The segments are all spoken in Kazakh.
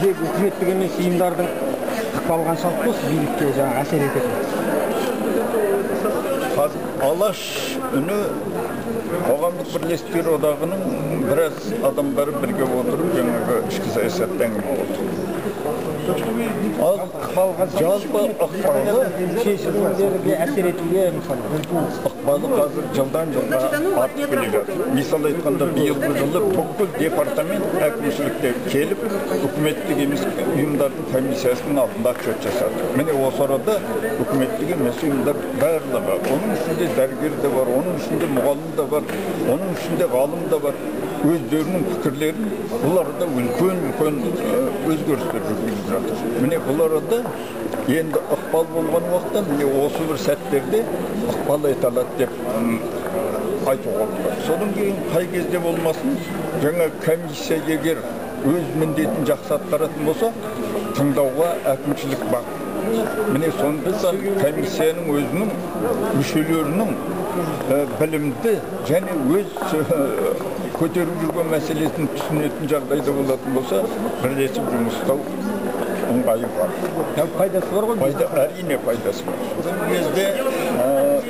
бізде үкіметтік емес ұйымдардың ықпалы қаншалықты осы билікке жаңағы әсер етеді? Алаш үні қоғамдық бірлестіктер одағының біраз адамдары бірге отырып жаңағы ішкі саясатта әңгіме болды. Ал жалпы ықпалы шешімдерге әсер етуге ықпалы қазір жылдан жылға артып келе жатыр. Мысалы айтқанда биылғы жылы бүкіл департамент әкімшілікте келіп үкіметтік емес ұйымдардың комиссиясының алдында отчет жасады. Міне осы арада үкіметтік емес ұйымдар барлығы, оның ішінде дәрігер де бар, оның ішінде мұғалім де бар, оның ішінде ғалым да бар, өздерінің пікірлерін бұларда үлкен өзгерістер жүргізіп жатыр. Міне бұл арада енді ықпал болған уақытта міне осы бір сәттерде ықпал ете алады деп айтуға болады. Содан кейін қай кезде болмасын, жаңа комиссия егер өз міндетін жақсы атқаратын болса, тыңдауға әкімшілік бар. Міне сондықтан комиссияның өзінің мүшелерінің білімді және өз көтеріп жүрген мәселесін түсінетін жағдайда болатын болса, бірлесіп жұмыс істеу ыңғайы бар. Пайдасы бар ғой? Әрине пайдасы бар. Бұл кезде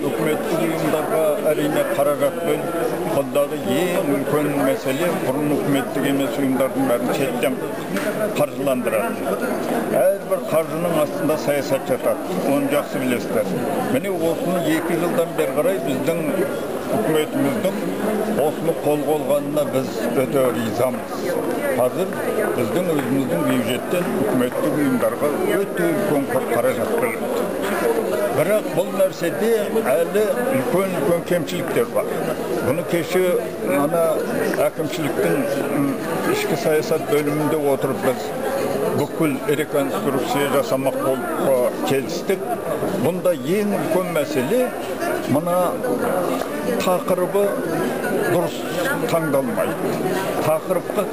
үкіметтік ұйымдарға әрине қаражат бөліп, қолдағы ең үлкен мәселе бұрын үкіметтік емес ұйымдардың бәрін шеттен қаржыландырады. Әрбір қаржының астында саясат жатады. Оны жақсы білесіздер. Міне осыны 2 жылдан бері қарай біздің үкіметіміздің осыны қолға алғанына біз өте ризамыз. Қазір біздің өзіміздің бюджеттен үкіметтік ұйымдарға өте үлкен қаражат бөлінді. Бірақ бұл нәрседе әлі үлкен кемшіліктер бар. Бұны кеше әкімшіліктің ішкі саясат бөлімінде отырып біз бүкіл реконструкция жасамақ болып келістік. Бұнда ең үлкен мәселе мына тақырыбы дұрыс таңдалмайды. Тақырыпқа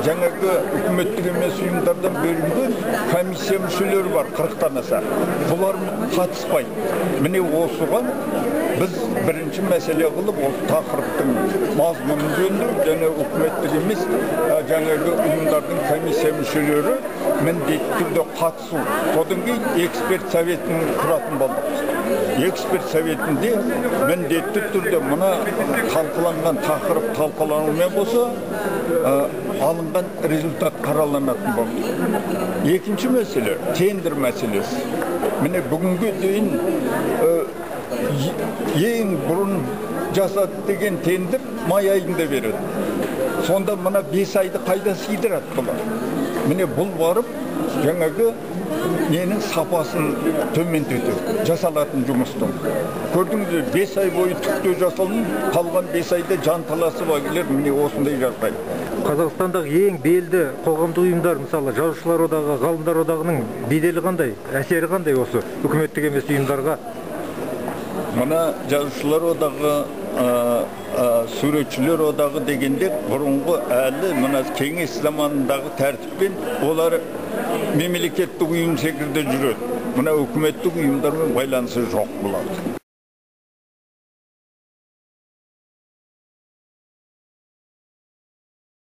жаңағы үкіметтік емес ұйымдардан бөлінген комиссия мүшелері бар, 40-тан аса. Бұлар қатыспайды. Міне осыған біз бірінші мәселе қылып, ол тақырыптың мазмұнын жөндеу, және үкіметтік емес жаңағы ұйымдардың комиссия мүшелері міндетті түрде қатысу. Содан кейін эксперт советін құратын болдық. Эксперт советінде міндетті түрде мына талқыланған тақырып талқыланумен болса, алынған результат қараланатын болды. Екінші мәселе тендер мәселесі. Міне бүгінге дейін ең бұрын жасады деген тендер май айында береді. Сонда мына 5 айды қайда сыйдырады бұлар? Міне бұл барып жаңағы ненің сапасын төмендетеді, жасалатын жұмыстың. Көрдіңіз, 5 ай бойы түктеу жасалын, қалған 5 айда жанталасы багилер міне осындай жағдай. Қазақстандағы ең белді қоғамдық ұйымдар, мысалы жазушылар одағы, ғалымдар одағының беделі қандай, әсері қандай осы үкіметтік емес ұйымдарға? Мына жазушылар одағы, суретшілер одағы дегенде бұрынғы әлі мына кеңес заманындағы тәртіппен олар мемлекеттік ұйым секілді жүреді. Мына үкіметтік ұйымдармен байланысы жоқ болады.